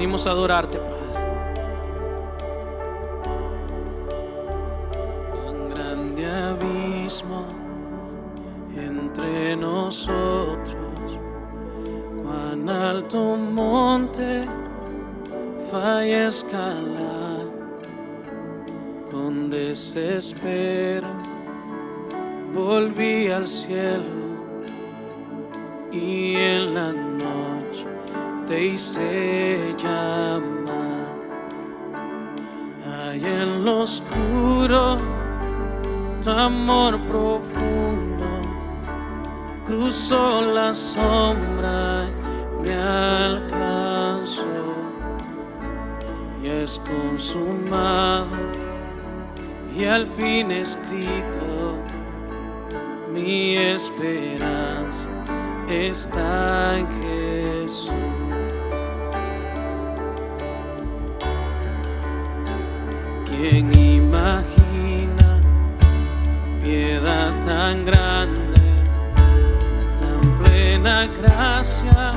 Venimos a adorarte, Padre. Un grande abismo entre nosotros, cuán alto monte falla escalar. Con desespero volví al cielo y en la noche te hice llamar. Hay en lo oscuro tu amor profundo, cruzó la sombra y me alcanzó. Y es consumado y al fin escrito, mi esperanza está en Jesús. ¿Quién imagina piedad tan grande, tan plena gracia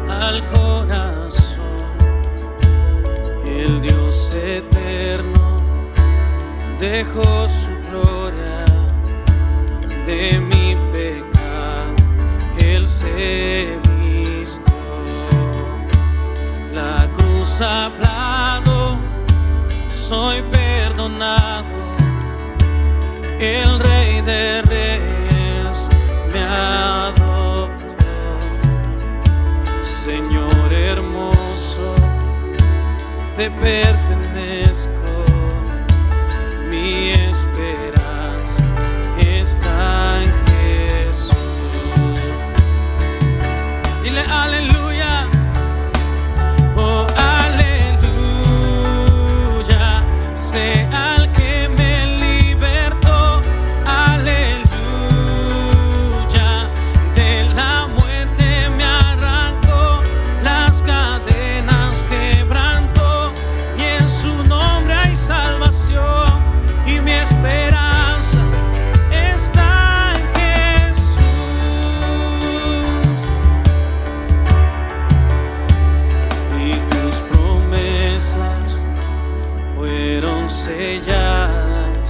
al corazón? El Dios eterno dejó su gloria, de mi pecado Él se vistió. La cruz ha hablado, soy perdonado, el Rey de Reyes me adoptó. Señor hermoso, te pertenezco, mi esperanza está en Jesús. Dile aleluya, oh aleluya, sea el que me libertó, aleluya, de la muerte me arrancó, las cadenas quebrantó, y en su nombre hay salvación. Y mi esperanza está en Jesús. Y tus promesas fueron selladas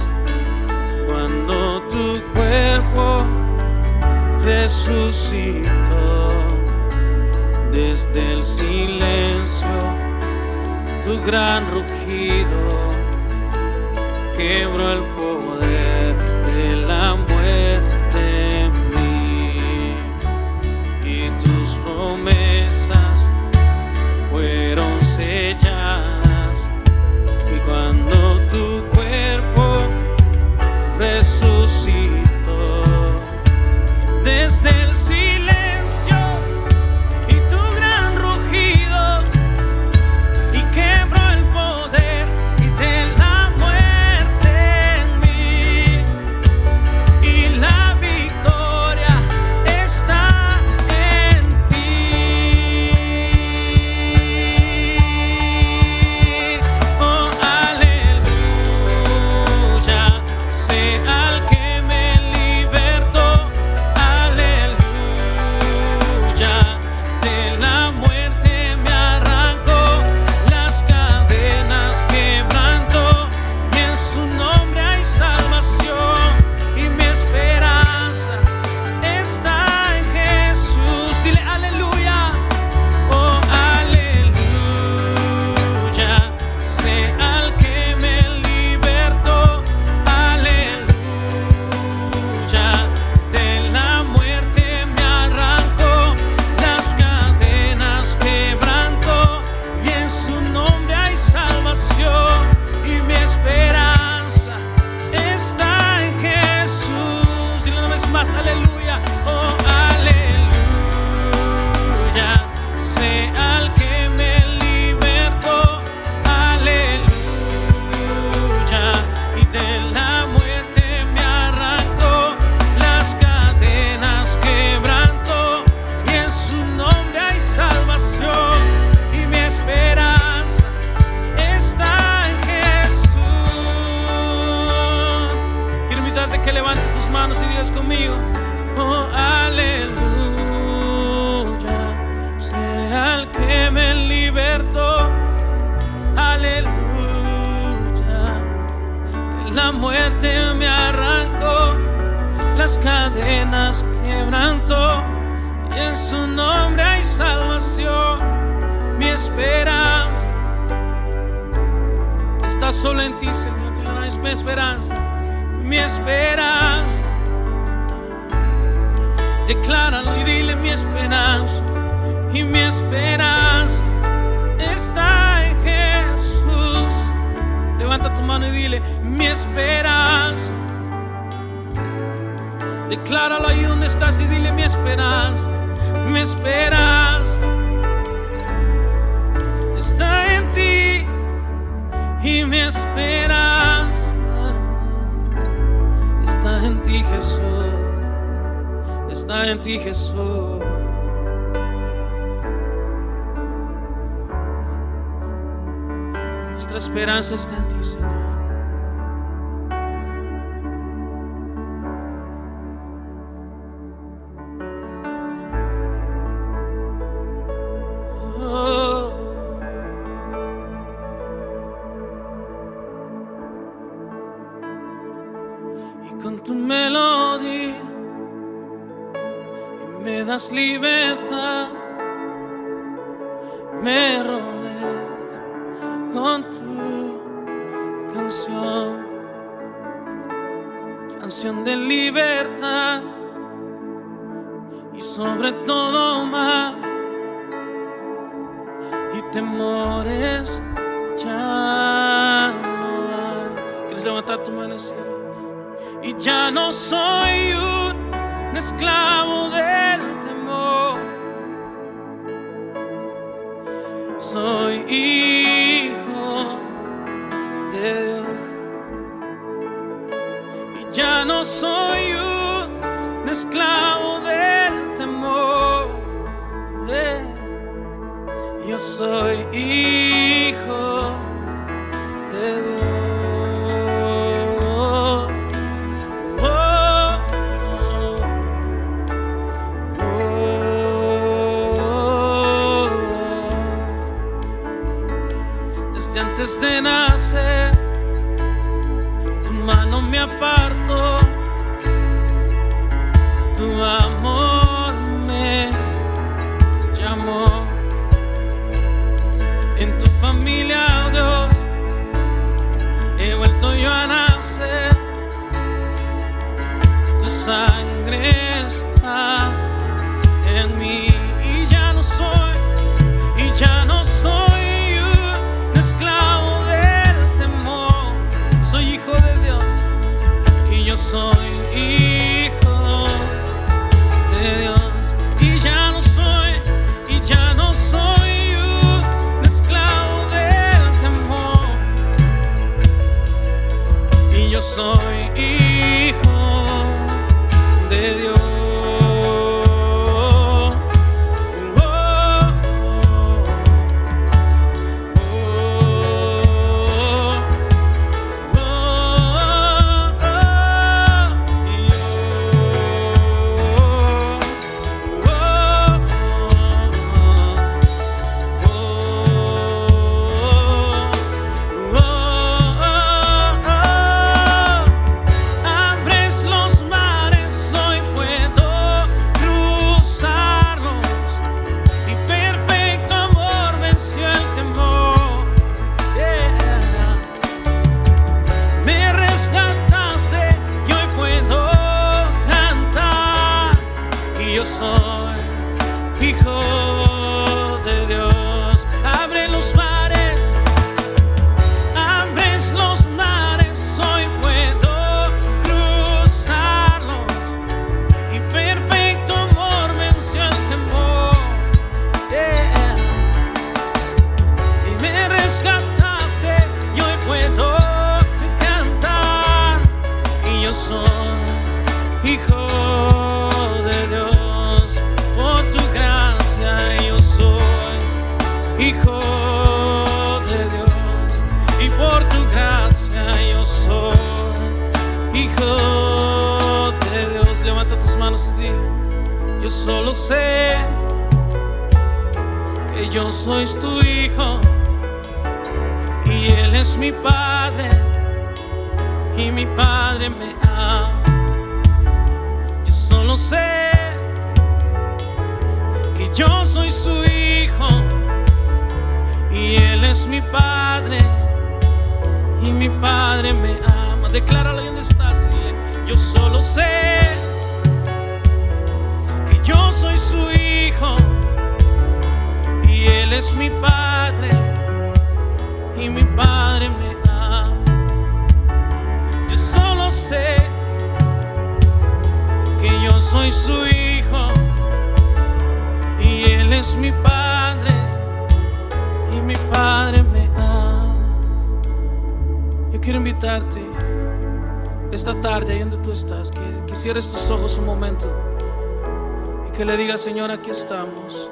cuando tu cuerpo resucitó. Desde el silencio, tu gran rugido quebró el poder de la muerte en mí. Y tus promesas fueron selladas, y cuando tu cuerpo resucitó, desde el silencio y tu gran rugido, y quebró el poder y de la muerte en mí. la muerte me arrancó, las cadenas quebrantó, y en su nombre hay salvación. Mi esperanza está solo en ti, Señor. Dile una vez: mi esperanza, mi esperanza. Decláralo y dile: mi esperanza, y mi esperanza está en Jesús. Levanta tu mano y dile: mi esperanza. Decláralo ahí donde estás y dile: mi esperanza, mi esperanza está en ti, y mi esperanza está en ti, Jesús. Está en ti, Jesús. Nuestra esperanza está en ti, Señor. Oh. Y con tu melodía me das libertad, me rodeas con tu canción, canción de libertad, y sobre todo mal y temores ya no hay. ¿Quieres levantar tu mano y decir? Y ya no soy un esclavo del temor, soy hijo de Dios. Y ya no soy un esclavo del temor, yo soy hijo de Dios. Antes de nacer, tu mano me apartó, tu amor me llamó. En tu familia, oh Dios, he vuelto yo a nacer. Tu sangre está en mí, y ya no soy esclavo del temor, soy hijo de Dios, y yo soy hijo de Dios. Y ya no soy un esclavo del temor, y yo soy hijo de Dios. Yo soy hijo de Dios. Abre los mares, abres los mares, hoy puedo cruzarlos, y perfecto amor venció el temor. Y me rescataste, y hoy puedo cantar, y yo soy hijo de Dios. Hijo de Dios, y por tu gracia yo soy hijo de Dios. Levanta tus manos y di: yo solo sé que yo soy tu hijo, y Él es mi Padre, y mi Padre me ama. Yo solo sé que yo soy su hijo y Él es mi Padre y mi Padre me ama. Decláralo ahí donde estás y dile: yo solo sé que yo soy su hijo y Él es mi Padre y mi Padre me ama. Yo solo sé que yo soy su hijo y Él es mi Padre y mi Padre me ama. Yo quiero invitarte esta tarde, ahí donde tú estás, que cierres tus ojos un momento y que le digas: Señor, aquí estamos.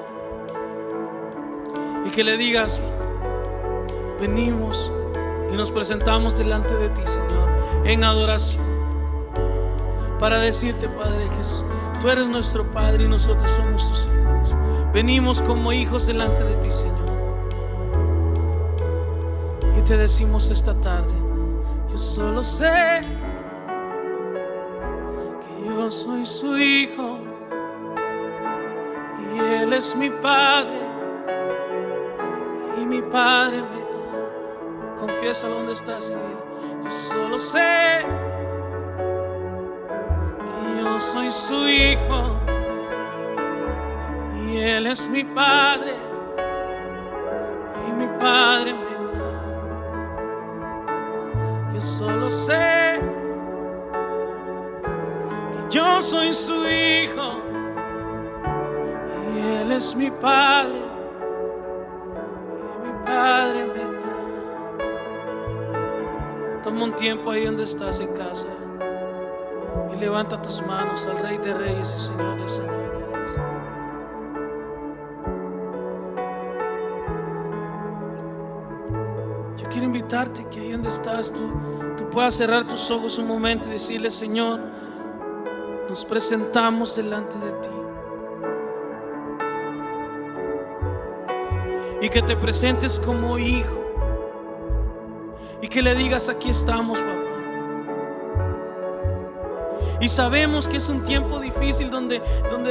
Y que le digas: venimos y nos presentamos delante de ti, Señor, en adoración, para decirte, Padre Jesús, tú eres nuestro Padre y nosotros somos tus hijos. Venimos como hijos delante de ti, Señor, y te decimos esta tarde: yo solo sé que yo soy su hijo y Él es mi Padre y mi Padre me ama. Confiésalo donde estás y dile: yo solo sé que yo soy su hijo y Él es mi Padre y mi Padre me ama. Yo solo sé que yo soy su hijo y Él es mi Padre y mi Padre me ama. Toma un tiempo ahí donde estás en casa y levanta tus manos al Rey de Reyes y Señor de Señores. Yo quiero invitarte que ahí donde estás tú puedas cerrar tus ojos un momento y decirle: Señor, nos presentamos delante de ti. Y que te presentes como hijo y que le digas: aquí estamos, papá. Y sabemos que es un tiempo difícil donde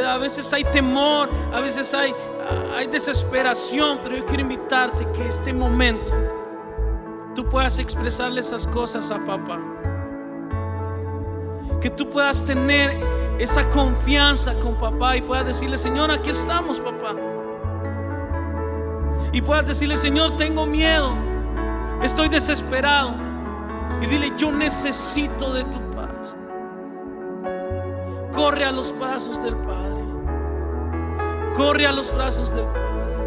a veces hay temor, a veces hay desesperación, pero yo quiero invitarte que este momento tú puedas expresarle esas cosas a papá, que tú puedas tener esa confianza con papá y puedas decirle: Señor, aquí estamos, papá. Y puedas decirle: Señor, tengo miedo, estoy desesperado. Y dile: yo necesito de tu paz. Corre a los brazos del Padre. Corre a los brazos del Padre.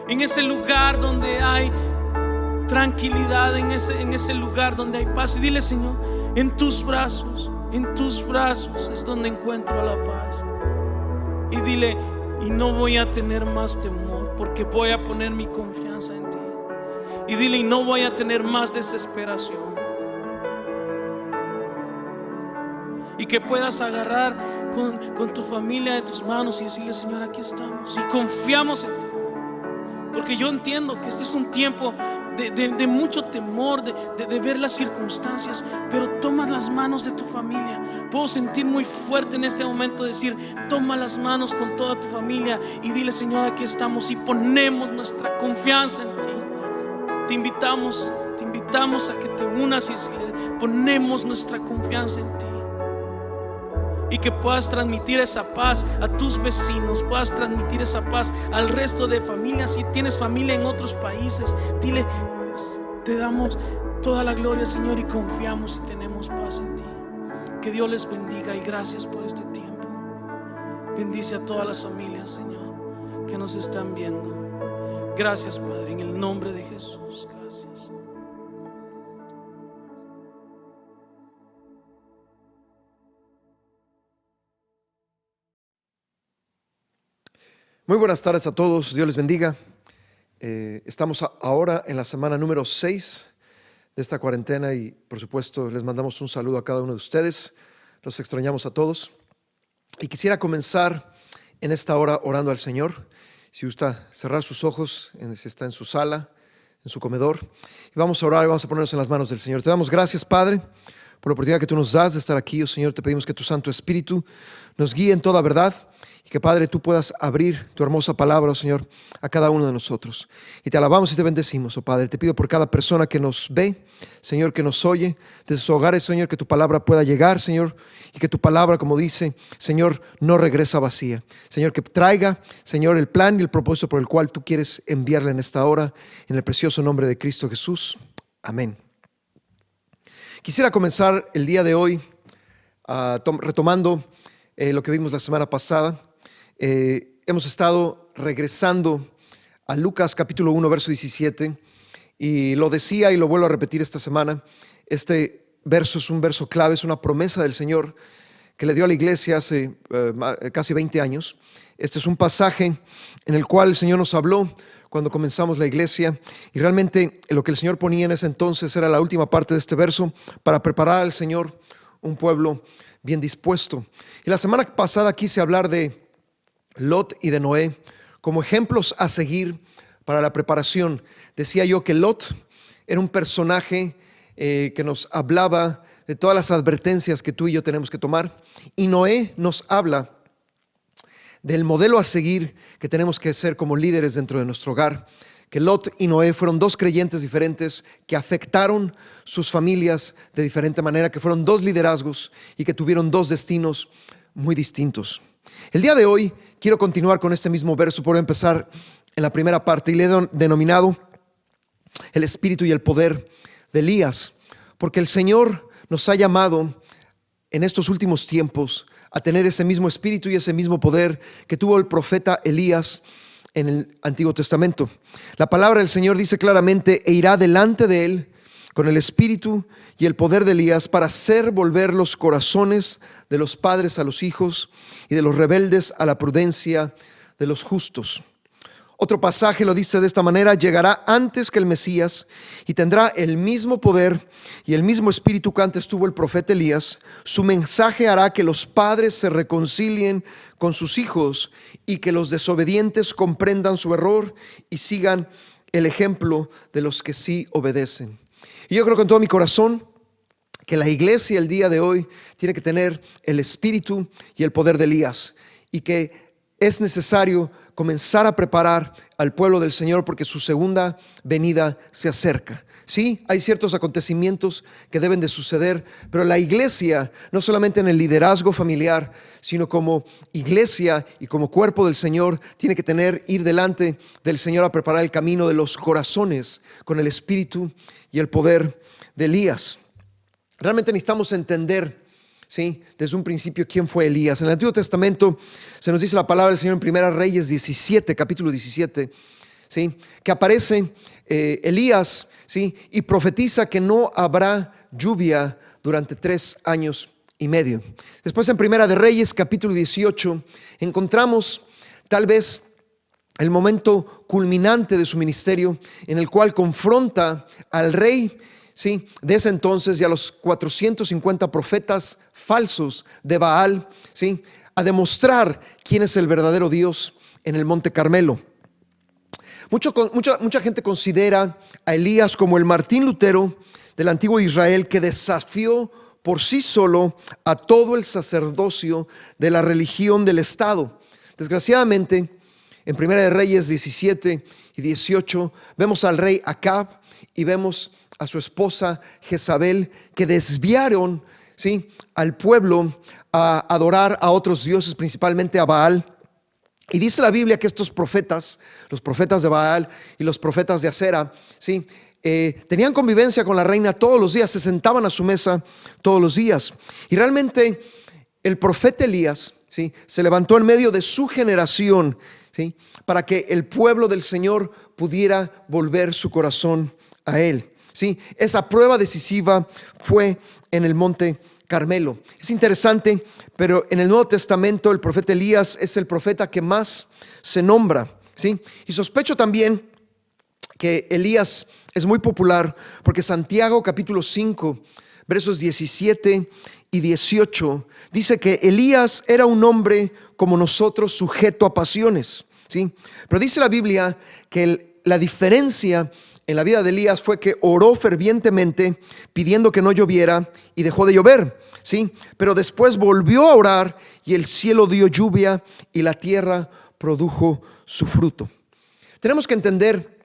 En ese lugar donde hay tranquilidad, en ese lugar donde hay paz. Y dile: Señor, en tus brazos es donde encuentro la paz. Y dile: y no voy a tener más temor, porque voy a poner mi confianza en ti. Y dile: y no voy a tener más desesperación. Y que puedas agarrar con tu familia de tus manos y decirle: Señor, aquí estamos y confiamos en ti. Porque yo entiendo que este es un tiempo de mucho temor, de ver las circunstancias, pero toma las manos de tu familia. Puedo sentir muy fuerte en este momento decir: toma las manos con toda tu familia y dile: Señor, aquí estamos y ponemos nuestra confianza en ti. Te invitamos a que te unas y ponemos nuestra confianza en ti. Y que puedas transmitir esa paz a tus vecinos, puedas transmitir esa paz al resto de familias. Si tienes familia en otros países, dile: te damos toda la gloria, Señor, y confiamos y tenemos paz en ti. Que Dios les bendiga y gracias por este tiempo. Bendice a todas las familias, Señor, que nos están viendo. Gracias, Padre, en el nombre de Jesús. Gracias. Muy buenas tardes a todos, Dios les bendiga. Estamos ahora en la semana número 6 de esta cuarentena y por supuesto les mandamos un saludo a cada uno de ustedes. Los extrañamos a todos y quisiera comenzar en esta hora orando al Señor. Si gusta cerrar sus ojos, si está en su sala, en su comedor. Y vamos a orar y vamos a ponernos en las manos del Señor. Te damos gracias, Padre, por la oportunidad que tú nos das de estar aquí. Oh Señor, te pedimos que tu Santo Espíritu nos guíe en toda verdad y que, Padre, tú puedas abrir tu hermosa palabra, oh Señor, a cada uno de nosotros. Y te alabamos y te bendecimos, oh Padre. Te pido por cada persona que nos ve, Señor, que nos oye desde sus hogares, Señor, que tu palabra pueda llegar, Señor, y que tu palabra, como dice, Señor, no regresa vacía. Señor, que traiga, Señor, el plan y el propósito por el cual tú quieres enviarla en esta hora, en el precioso nombre de Cristo Jesús. Amén. Quisiera comenzar el día de hoy retomando lo que vimos la semana pasada. Hemos estado regresando a Lucas capítulo 1, verso 17, y lo decía y lo vuelvo a repetir esta semana. Este verso es un verso clave, es una promesa del Señor que le dio a la iglesia hace casi 20 años. Este es un pasaje en el cual el Señor nos habló cuando comenzamos la iglesia, y realmente lo que el Señor ponía en ese entonces era la última parte de este verso para preparar al Señor un pueblo bien dispuesto. Y la semana pasada quise hablar de Lot y de Noé como ejemplos a seguir para la preparación. Decía yo que Lot era un personaje que nos hablaba de todas las advertencias que tú y yo tenemos que tomar, y Noé nos habla del modelo a seguir que tenemos que ser como líderes dentro de nuestro hogar. Que Lot y Noé fueron dos creyentes diferentes que afectaron sus familias de diferente manera, que fueron dos liderazgos y que tuvieron dos destinos muy distintos. El día de hoy quiero continuar con este mismo verso, por empezar en la primera parte, y le he denominado el espíritu y el poder de Elías, porque el Señor nos ha llamado en estos últimos tiempos a tener ese mismo espíritu y ese mismo poder que tuvo el profeta Elías en el Antiguo Testamento. La palabra del Señor dice claramente: e irá delante de él con el espíritu y el poder de Elías para hacer volver los corazones de los padres a los hijos y de los rebeldes a la prudencia de los justos. Otro pasaje lo dice de esta manera: llegará antes que el Mesías y tendrá el mismo poder y el mismo espíritu que antes tuvo el profeta Elías. Su mensaje hará que los padres se reconcilien con sus hijos y que los desobedientes comprendan su error y sigan el ejemplo de los que sí obedecen. Y yo creo con todo mi corazón que la iglesia el día de hoy tiene que tener el espíritu y el poder de Elías, y que es necesario comenzar a preparar al pueblo del Señor porque su segunda venida se acerca. Sí, hay ciertos acontecimientos que deben de suceder, pero la iglesia, no solamente en el liderazgo familiar, sino como iglesia y como cuerpo del Señor, tiene que ir delante del Señor a preparar el camino de los corazones con el espíritu y el poder de Elías. Realmente necesitamos entender, sí, desde un principio, quién fue Elías. En el Antiguo Testamento se nos dice la palabra del Señor en Primera Reyes 17, capítulo 17, ¿sí? Que aparece Elías, ¿sí? Y profetiza que no habrá lluvia durante 3 años y medio. Después en Primera de Reyes, capítulo 18, encontramos tal vez el momento culminante de su ministerio, en el cual confronta al rey, ¿sí?, de ese entonces, y a los 450 profetas falsos de Baal, ¿sí?, a demostrar quién es el verdadero Dios en el Monte Carmelo. Mucha gente considera a Elías como el Martín Lutero del antiguo Israel, que desafió por sí solo a todo el sacerdocio de la religión del Estado. Desgraciadamente, en Primera de Reyes 17 y 18 vemos al rey Acab y vemos a su esposa Jezabel, que desviaron, ¿sí?, al pueblo a adorar a otros dioses, principalmente a Baal. Y dice la Biblia que estos profetas, los profetas de Baal y los profetas de Acera, ¿sí?, tenían convivencia con la reina todos los días, se sentaban a su mesa todos los días. Y realmente el profeta Elías, ¿sí?, se levantó en medio de su generación, ¿sí?, para que el pueblo del Señor pudiera volver su corazón a él. Sí, esa prueba decisiva fue en el Monte Carmelo. Es interesante, pero en el Nuevo Testamento el profeta Elías es el profeta que más se nombra, ¿sí? Y sospecho también que Elías es muy popular porque Santiago capítulo 5, versos 17 y 18, dice que Elías era un hombre como nosotros, sujeto a pasiones, ¿sí? Pero dice la Biblia que la diferencia en la vida de Elías fue que oró fervientemente pidiendo que no lloviera y dejó de llover, ¿sí? Pero después volvió a orar y el cielo dio lluvia y la tierra produjo su fruto. Tenemos que entender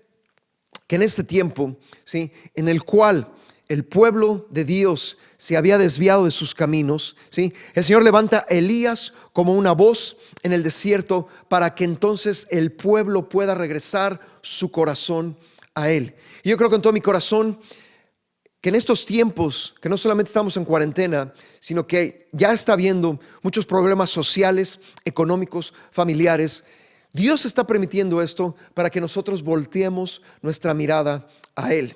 que en este tiempo, ¿sí?, en el cual el pueblo de Dios se había desviado de sus caminos, ¿sí?, el Señor levanta a Elías como una voz en el desierto para que entonces el pueblo pueda regresar su corazón a Él. Y yo creo con todo mi corazón que en estos tiempos, que no solamente estamos en cuarentena, sino que ya está habiendo muchos problemas sociales, económicos, familiares, Dios está permitiendo esto para que nosotros volteemos nuestra mirada a Él.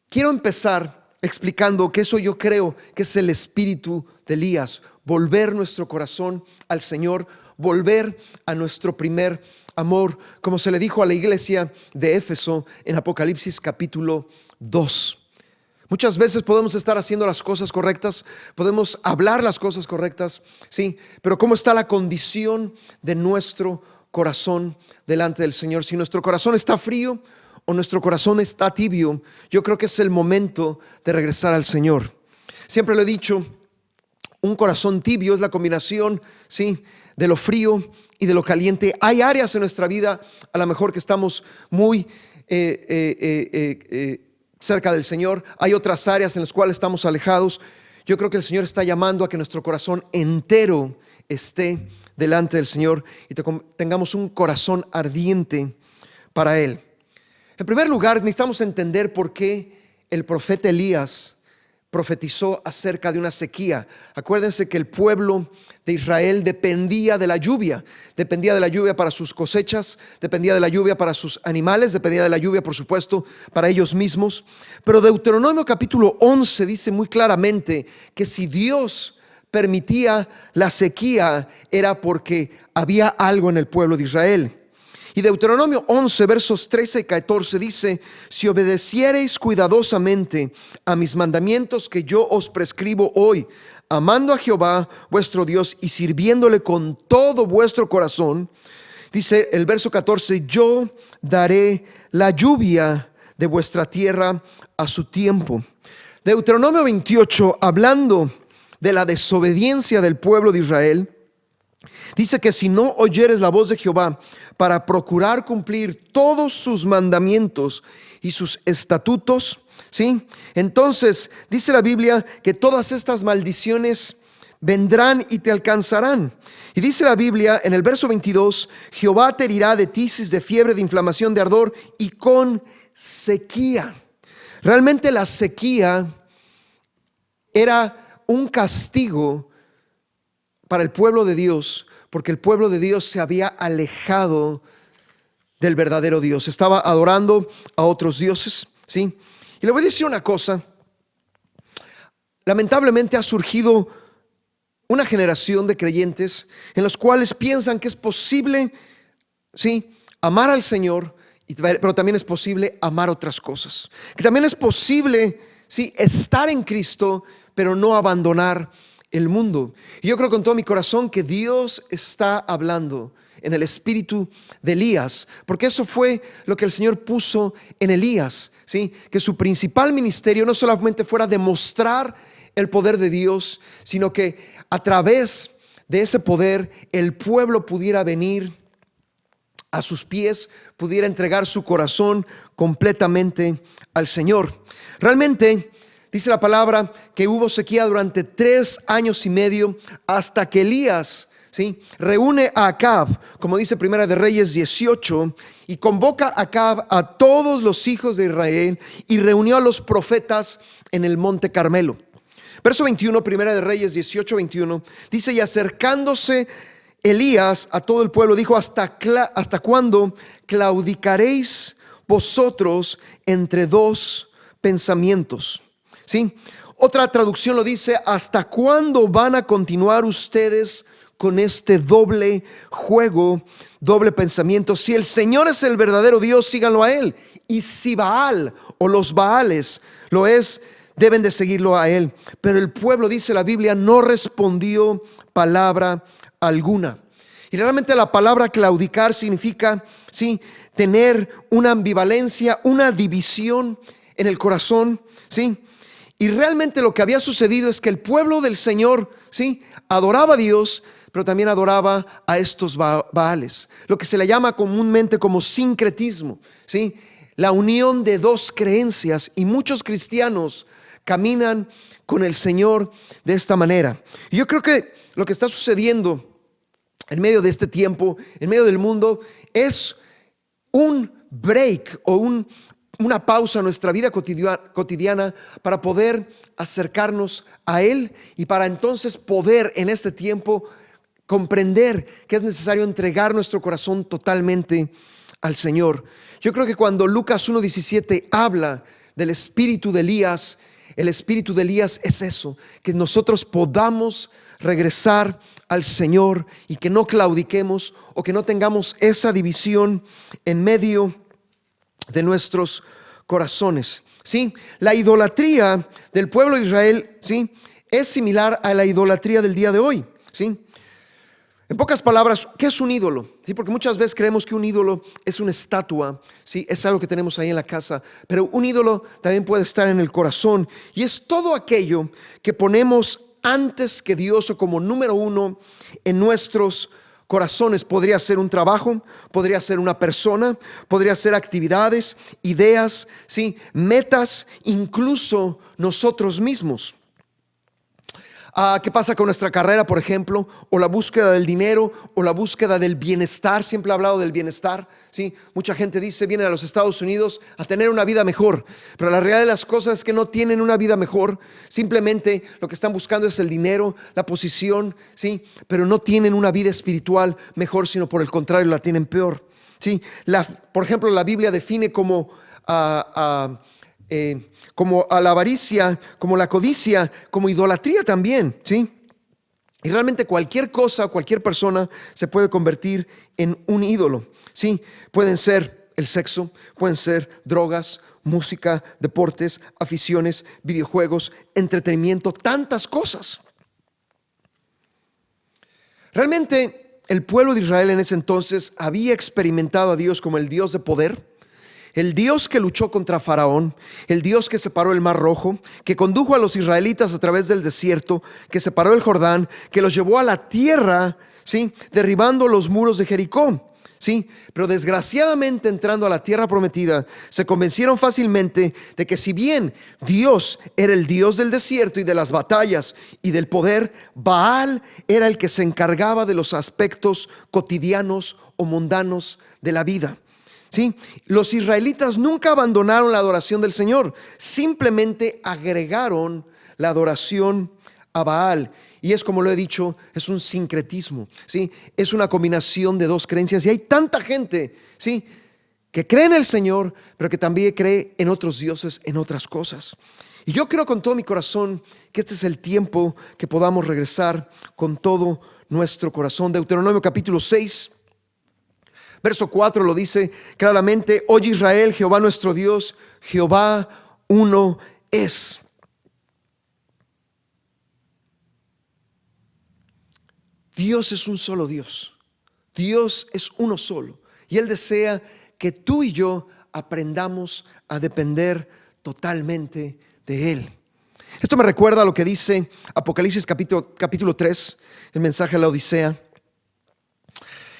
Quiero empezar explicando que eso yo creo que es el espíritu de Elías, volver nuestro corazón al Señor, volver a nuestro primer amor, como se le dijo a la iglesia de Éfeso en Apocalipsis capítulo 2. Muchas veces podemos estar haciendo las cosas correctas, podemos hablar las cosas correctas, sí, pero ¿cómo está la condición de nuestro corazón delante del Señor? Si nuestro corazón está frío o nuestro corazón está tibio, yo creo que es el momento de regresar al Señor. Siempre lo he dicho, un corazón tibio es la combinación, sí, de lo frío y de lo caliente. Hay áreas en nuestra vida a lo mejor que estamos muy cerca del Señor, hay otras áreas en las cuales estamos alejados. Yo creo que el Señor está llamando a que nuestro corazón entero esté delante del Señor y tengamos un corazón ardiente para Él. En primer lugar, necesitamos entender por qué el profeta Elías profetizó acerca de una sequía. Acuérdense que el pueblo de Israel dependía de la lluvia para sus cosechas, dependía de la lluvia para sus animales, dependía de la lluvia, por supuesto, para ellos mismos. Pero Deuteronomio capítulo 11 dice muy claramente que si Dios permitía la sequía era porque había algo en el pueblo de Israel. Y Deuteronomio 11 versos 13 y 14 dice: si obedeciereis cuidadosamente a mis mandamientos que yo os prescribo hoy, amando a Jehová vuestro Dios y sirviéndole con todo vuestro corazón, dice el verso 14, yo daré la lluvia de vuestra tierra a su tiempo. Deuteronomio 28, hablando de la desobediencia del pueblo de Israel, dice que si no oyeres la voz de Jehová para procurar cumplir todos sus mandamientos y sus estatutos, ¿sí?, entonces dice la Biblia que todas estas maldiciones vendrán y te alcanzarán. Y dice la Biblia en el verso 22, Jehová te herirá de tisis, de fiebre, de inflamación, de ardor y con sequía. Realmente la sequía era un castigo para el pueblo de Dios, porque el pueblo de Dios se había alejado del verdadero Dios, estaba adorando a otros dioses, ¿sí? Y le voy a decir una cosa, lamentablemente ha surgido una generación de creyentes en los cuales piensan que es posible, ¿sí?, amar al Señor, pero también es posible amar otras cosas, que también es posible, sí, estar en Cristo, pero no abandonar el mundo. Y yo creo con todo mi corazón que Dios está hablando en el espíritu de Elías, porque eso fue lo que el Señor puso en Elías, ¿sí?, que su principal ministerio no solamente fuera demostrar el poder de Dios, sino que a través de ese poder el pueblo pudiera venir a sus pies, pudiera entregar su corazón completamente al Señor. Realmente dice la palabra que hubo sequía durante 3 años y medio hasta que Elías, ¿sí?, reúne a Acab, como dice Primera de Reyes 18, y convoca a Acab a todos los hijos de Israel y reunió a los profetas en el monte Carmelo. Verso 21, Primera de Reyes 18, 21, dice: y acercándose Elías a todo el pueblo, dijo: ¿Hasta cuándo claudicaréis vosotros entre dos pensamientos? ¿Sí? Otra traducción lo dice: ¿hasta cuándo van a continuar ustedes con este doble juego, doble pensamiento? Si el Señor es el verdadero Dios, síganlo a Él. Y si Baal o los Baales lo es, deben de seguirlo a Él. Pero el pueblo, dice la Biblia, no respondió palabra alguna. Y realmente la palabra claudicar significa, sí, tener una ambivalencia, una división en el corazón, ¿sí? Y realmente lo que había sucedido es que el pueblo del Señor, ¿sí?, adoraba a Dios, pero también adoraba a estos Baales, lo que se le llama comúnmente como sincretismo, ¿sí? La unión de dos creencias, y muchos cristianos caminan con el Señor de esta manera. Y yo creo que lo que está sucediendo en medio de este tiempo, en medio del mundo, es un break o una pausa en nuestra vida cotidiana para poder acercarnos a Él y para entonces poder en este tiempo comprender que es necesario entregar nuestro corazón totalmente al Señor. Yo creo que cuando Lucas 1:17 habla del espíritu de Elías, el espíritu de Elías es eso, que nosotros podamos regresar al Señor y que no claudiquemos o que no tengamos esa división en medio de nuestros corazones, ¿sí? La idolatría del pueblo de Israel, ¿sí?, es similar a la idolatría del día de hoy, ¿sí? En pocas palabras, ¿qué es un ídolo? ¿Sí? Porque muchas veces creemos que un ídolo es una estatua, ¿sí? Es algo que tenemos ahí en la casa, pero un ídolo también puede estar en el corazón y es todo aquello que ponemos antes que Dios o como número uno en nuestros corazones. Podría ser un trabajo, podría ser una persona, podría ser actividades, ideas, ¿sí?, metas, incluso nosotros mismos. ¿Qué pasa con nuestra carrera, por ejemplo? O la búsqueda del dinero, o la búsqueda del bienestar. Siempre he hablado del bienestar, ¿sí? Mucha gente dice, vienen a los Estados Unidos a tener una vida mejor, pero la realidad de las cosas es que no tienen una vida mejor. Simplemente lo que están buscando es el dinero, la posición, ¿sí? Pero no tienen una vida espiritual mejor, sino por el contrario, la tienen peor, ¿sí? Por ejemplo, la Biblia define como a la avaricia, como la codicia, como idolatría también, ¿sí? Y realmente cualquier cosa, cualquier persona se puede convertir en un ídolo, ¿sí? Pueden ser el sexo, pueden ser drogas, música, deportes, aficiones, videojuegos, entretenimiento, tantas cosas. Realmente el pueblo de Israel en ese entonces había experimentado a Dios como el Dios de poder, el Dios que luchó contra Faraón, el Dios que separó el Mar Rojo, que condujo a los israelitas a través del desierto, que separó el Jordán, que los llevó a la tierra, ¿sí?, derribando los muros de Jericó, ¿sí? Pero desgraciadamente, entrando a la tierra prometida, se convencieron fácilmente de que si bien Dios era el Dios del desierto y de las batallas y del poder, Baal era el que se encargaba de los aspectos cotidianos o mundanos de la vida. ¿Sí? Los israelitas nunca abandonaron la adoración del Señor, simplemente agregaron la adoración a Baal. Y es, como lo he dicho, es un sincretismo, ¿sí? Es una combinación de dos creencias. Y hay tanta gente, ¿sí?, que cree en el Señor, pero que también cree en otros dioses, en otras cosas. Y yo creo con todo mi corazón que este es el tiempo que podamos regresar con todo nuestro corazón. Deuteronomio capítulo 6. Verso 4 lo dice claramente: oye Israel, Jehová nuestro Dios, Jehová uno es. Dios es un solo Dios. Dios es uno solo. Y Él desea que tú y yo aprendamos a depender totalmente de Él. Esto me recuerda a lo que dice Apocalipsis capítulo 3, el mensaje a la Odisea.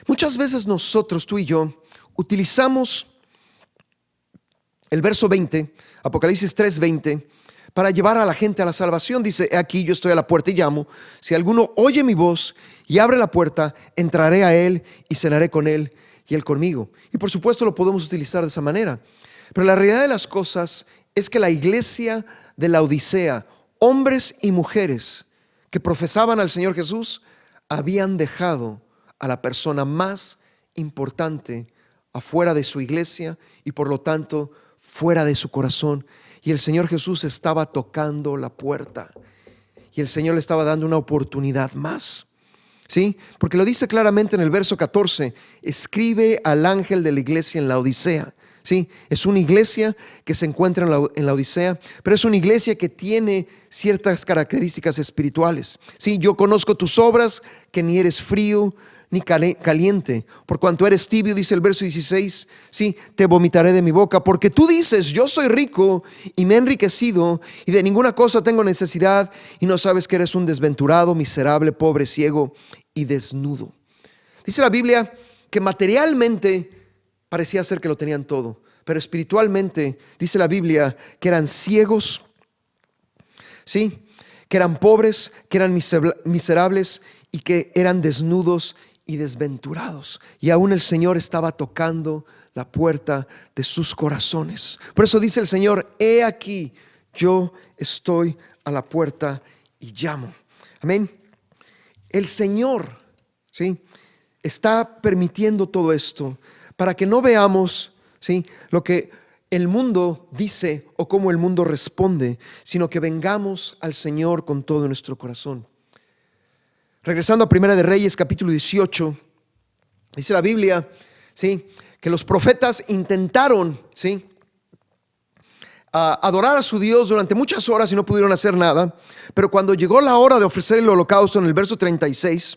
Muchas veces nosotros, tú y yo, utilizamos el verso 20, Apocalipsis 3:20, para llevar a la gente a la salvación. Dice: he aquí, yo estoy a la puerta y llamo. Si alguno oye mi voz y abre la puerta, entraré a él y cenaré con él y él conmigo. Y por supuesto lo podemos utilizar de esa manera. Pero la realidad de las cosas es que la iglesia de la Odisea, hombres y mujeres que profesaban al Señor Jesús, habían dejado a la persona más importante afuera de su iglesia y por lo tanto fuera de su corazón. Y el Señor Jesús estaba tocando la puerta y el Señor le estaba dando una oportunidad más, ¿sí? Porque lo dice claramente en el verso 14: escribe al ángel de la iglesia en la Odisea, Sí, es una iglesia que se encuentra en la Odisea, pero es una iglesia que tiene ciertas características espirituales. Sí, yo conozco tus obras, que ni eres frío ni caliente. Por cuanto eres tibio, dice el verso 16, sí, te vomitaré de mi boca. Porque tú dices, yo soy rico y me he enriquecido y de ninguna cosa tengo necesidad, y no sabes que eres un desventurado, miserable, pobre, ciego y desnudo. Dice la Biblia que materialmente parecía ser que lo tenían todo, pero espiritualmente dice la Biblia que eran ciegos, ¿sí? Que eran pobres, que eran miserables y que eran desnudos y desventurados. Y aún el Señor estaba tocando la puerta de sus corazones. Por eso dice el Señor, he aquí, yo estoy a la puerta y llamo. Amén. El Señor, ¿sí?, está permitiendo todo esto para que no veamos, ¿sí?, lo que el mundo dice o cómo el mundo responde, sino que vengamos al Señor con todo nuestro corazón. Regresando a Primera de Reyes, capítulo 18, dice la Biblia, ¿sí?, que los profetas intentaron, ¿sí?, adorar a su Dios durante muchas horas y no pudieron hacer nada. Pero cuando llegó la hora de ofrecer el holocausto, en el verso 36,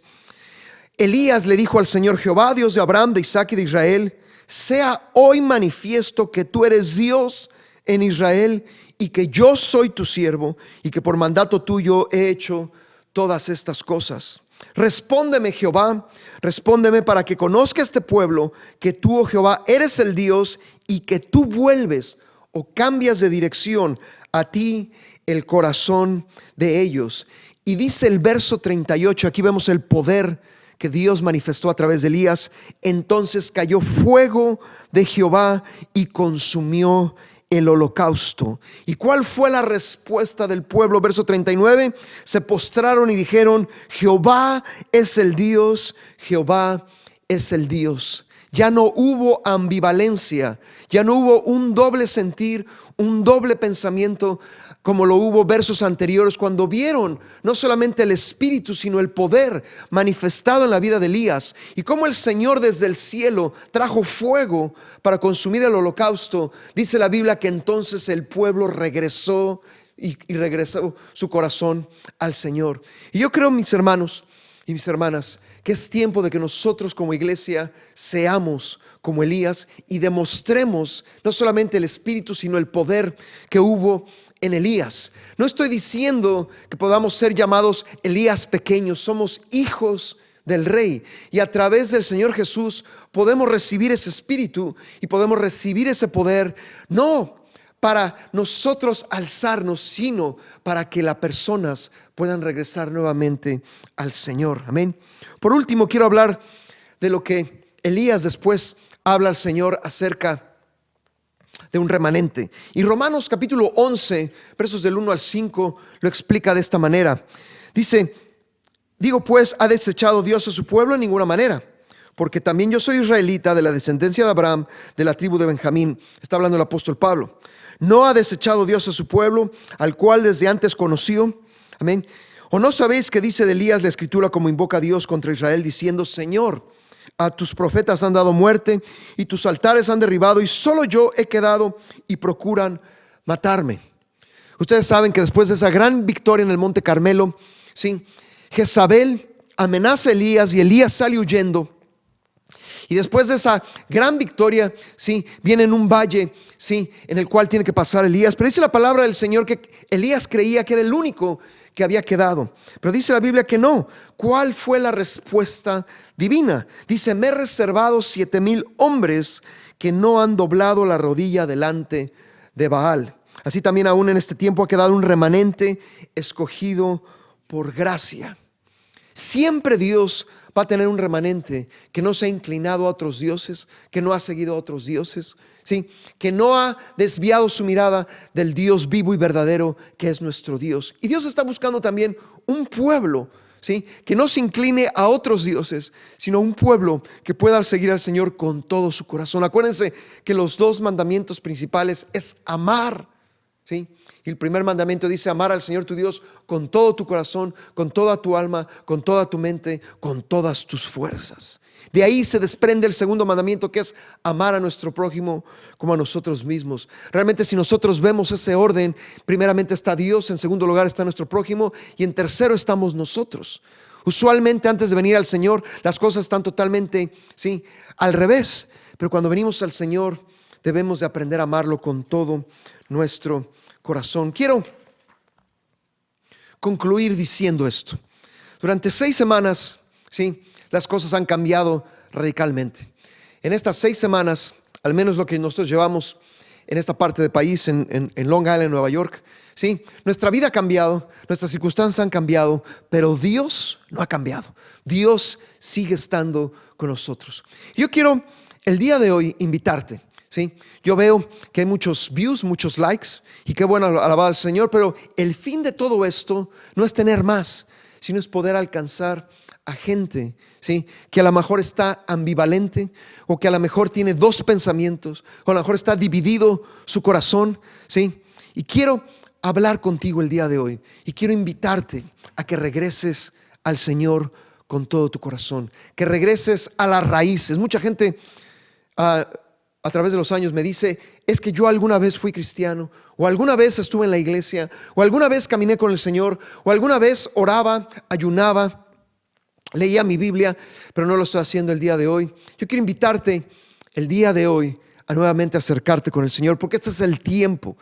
Elías le dijo al Señor: Jehová, Dios de Abraham, de Isaac y de Israel, sea hoy manifiesto que tú eres Dios en Israel y que yo soy tu siervo y que por mandato tuyo he hecho todas estas cosas. Respóndeme, Jehová, respóndeme, para que conozca este pueblo que tú, oh Jehová, eres el Dios y que tú vuelves o cambias de dirección a ti el corazón de ellos. Y dice el verso 38, aquí vemos el poder que Dios manifestó a través de Elías. Entonces cayó fuego de Jehová y consumió el holocausto. ¿Y cuál fue la respuesta del pueblo? Verso 39, se postraron y dijeron: Jehová es el Dios, Jehová es el Dios. Ya no hubo ambivalencia, ya no hubo un doble sentir, un doble pensamiento, como lo hubo versos anteriores, cuando vieron no solamente el espíritu, sino el poder manifestado en la vida de Elías, y cómo el Señor desde el cielo trajo fuego para consumir el holocausto. Dice la Biblia que entonces el pueblo regresó y regresó su corazón al Señor. Y yo creo, mis hermanos y mis hermanas, que es tiempo de que nosotros como iglesia seamos como Elías y demostremos no solamente el espíritu, sino el poder que hubo en Elías. No estoy diciendo que podamos ser llamados Elías pequeños. Somos hijos del Rey, y a través del Señor Jesús podemos recibir ese espíritu y podemos recibir ese poder, no para nosotros alzarnos, sino para que las personas puedan regresar nuevamente al Señor. Amén. Por último, quiero hablar de lo que Elías después habla al Señor acerca de un remanente. Y Romanos capítulo 11, versos del 1 al 5, lo explica de esta manera. Dice: digo pues, ¿ha desechado Dios a su pueblo? En ninguna manera, porque también yo soy israelita, de la descendencia de Abraham, de la tribu de Benjamín. Está hablando el apóstol Pablo. ¿No ha desechado Dios a su pueblo, al cual desde antes conoció? Amén. ¿O no sabéis que dice de Elías la escritura, como invoca a Dios contra Israel, diciendo: Señor, a tus profetas han dado muerte y tus altares han derribado, y solo yo he quedado y procuran matarme? Ustedes saben que después de esa gran victoria en el monte Carmelo, ¿sí?, Jezabel amenaza a Elías y Elías sale huyendo. Y después de esa gran victoria, ¿sí?, viene en un valle, ¿sí?, en el cual tiene que pasar Elías. Pero dice la palabra del Señor que Elías creía que era el único que había quedado. Pero dice la Biblia que no. ¿Cuál fue la respuesta divina? Dice: me he reservado 7,000 hombres que no han doblado la rodilla delante de Baal. Así también aún en este tiempo ha quedado un remanente escogido por gracia. Siempre Dios va a tener un remanente que no se ha inclinado a otros dioses, que no ha seguido a otros dioses, ¿sí?, que no ha desviado su mirada del Dios vivo y verdadero que es nuestro Dios. Y Dios está buscando también un pueblo, ¿sí?, que no se incline a otros dioses, sino un pueblo que pueda seguir al Señor con todo su corazón. Acuérdense que los dos mandamientos principales es amar, ¿sí?, Y el primer mandamiento dice amar al Señor tu Dios con todo tu corazón, con toda tu alma, con toda tu mente, con todas tus fuerzas. De ahí se desprende el segundo mandamiento, que es amar a nuestro prójimo como a nosotros mismos. Realmente, si nosotros vemos ese orden, primeramente está Dios, en segundo lugar está nuestro prójimo y en tercero estamos nosotros. Usualmente antes de venir al Señor las cosas están totalmente al revés, pero cuando venimos al Señor debemos de aprender a amarlo con todo nuestro corazón. Quiero concluir diciendo esto. Durante 6 semanas, las cosas han cambiado radicalmente. En estas 6 semanas, al menos lo que nosotros llevamos en esta parte del país, en Long Island, Nueva York, nuestra vida ha cambiado, nuestras circunstancias han cambiado, pero Dios no ha cambiado. Dios sigue estando con nosotros. Yo quiero el día de hoy invitarte. Yo veo que hay muchos views, muchos likes, y qué bueno alabar al Señor, pero el fin de todo esto no es tener más, sino es poder alcanzar a gente que a lo mejor está ambivalente, o que a lo mejor tiene 2 pensamientos, o a lo mejor está dividido su corazón. Y quiero hablar contigo el día de hoy, y quiero invitarte a que regreses al Señor con todo tu corazón, que regreses a las raíces. Mucha gente a través de los años me dice, es que yo alguna vez fui cristiano, o alguna vez estuve en la iglesia, o alguna vez caminé con el Señor, o alguna vez oraba, ayunaba, leía mi Biblia, pero no lo estoy haciendo el día de hoy. Yo quiero invitarte el día de hoy a nuevamente acercarte con el Señor, porque este es el tiempo.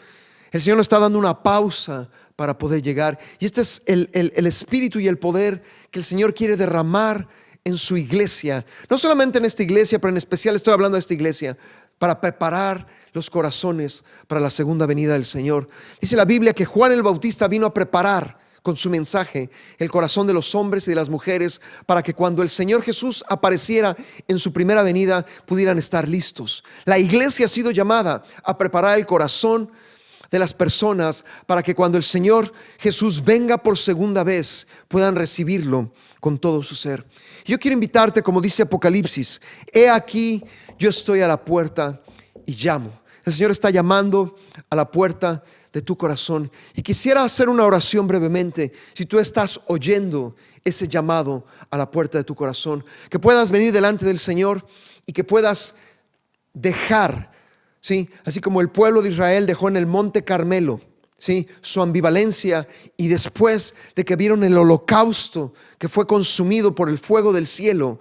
El Señor nos está dando una pausa para poder llegar, y este es el espíritu y el poder que el Señor quiere derramar en su iglesia. No solamente en esta iglesia, pero en especial estoy hablando de esta iglesia, para preparar los corazones para la segunda venida del Señor. Dice la Biblia que Juan el Bautista vino a preparar con su mensaje el corazón de los hombres y de las mujeres, para que cuando el Señor Jesús apareciera en su primera venida pudieran estar listos. La iglesia ha sido llamada a preparar el corazón de las personas para que cuando el Señor Jesús venga por segunda vez puedan recibirlo con todo su ser. Yo quiero invitarte, como dice Apocalipsis, he aquí yo estoy a la puerta y llamo. El Señor está llamando a la puerta de tu corazón, y quisiera hacer una oración brevemente. Si tú estás oyendo ese llamado a la puerta de tu corazón, que puedas venir delante del Señor y que puedas dejar, así como el pueblo de Israel dejó en el monte Carmelo, su ambivalencia, y después de que vieron el holocausto que fue consumido por el fuego del cielo,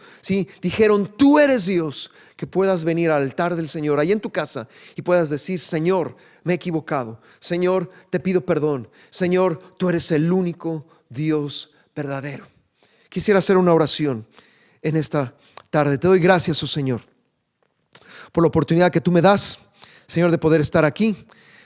dijeron, tú eres Dios, que puedas venir al altar del Señor ahí en tu casa y puedas decir, Señor, me he equivocado, Señor, te pido perdón, Señor, tú eres el único Dios verdadero. Quisiera hacer una oración en esta tarde. Te doy gracias, oh Señor, por la oportunidad que tú me das, Señor, de poder estar aquí.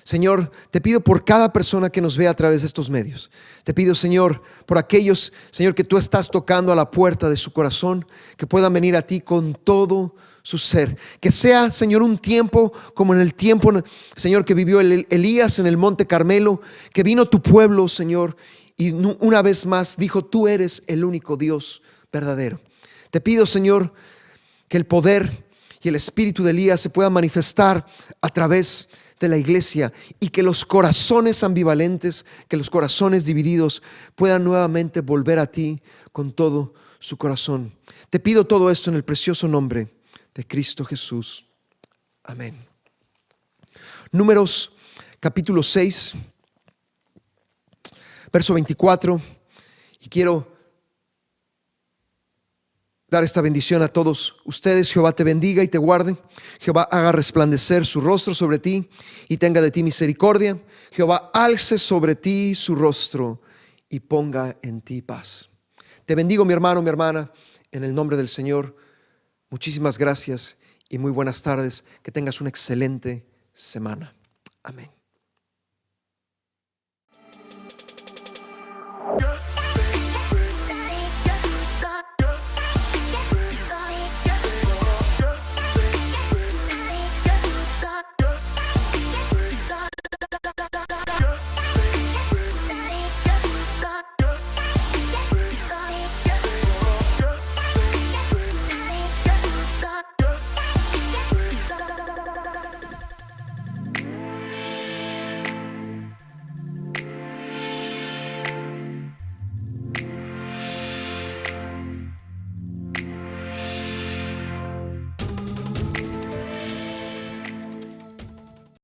Señor, te pido por cada persona que nos ve a través de estos medios. Te pido, Señor, por aquellos, Señor, que tú estás tocando a la puerta de su corazón, que puedan venir a ti con todo su ser. Que sea, Señor, un tiempo como en el tiempo, Señor, que vivió Elías en el monte Carmelo, que vino tu pueblo, Señor, y una vez más dijo, tú eres el único Dios verdadero. Te pido, Señor, que el poder y el espíritu de Elías se pueda manifestar a través de la iglesia, y que los corazones ambivalentes, que los corazones divididos puedan nuevamente volver a ti con todo su corazón. Te pido todo esto en el precioso nombre de Cristo Jesús. Amén. Números capítulo 6, verso 24, y quiero dar esta bendición a todos ustedes. Jehová te bendiga y te guarde. Jehová haga resplandecer su rostro sobre ti y tenga de ti misericordia. Jehová alce sobre ti su rostro y ponga en ti paz. Te bendigo, mi hermano, mi hermana, en el nombre del Señor. Muchísimas gracias y muy buenas tardes. Que tengas una excelente semana. Amén.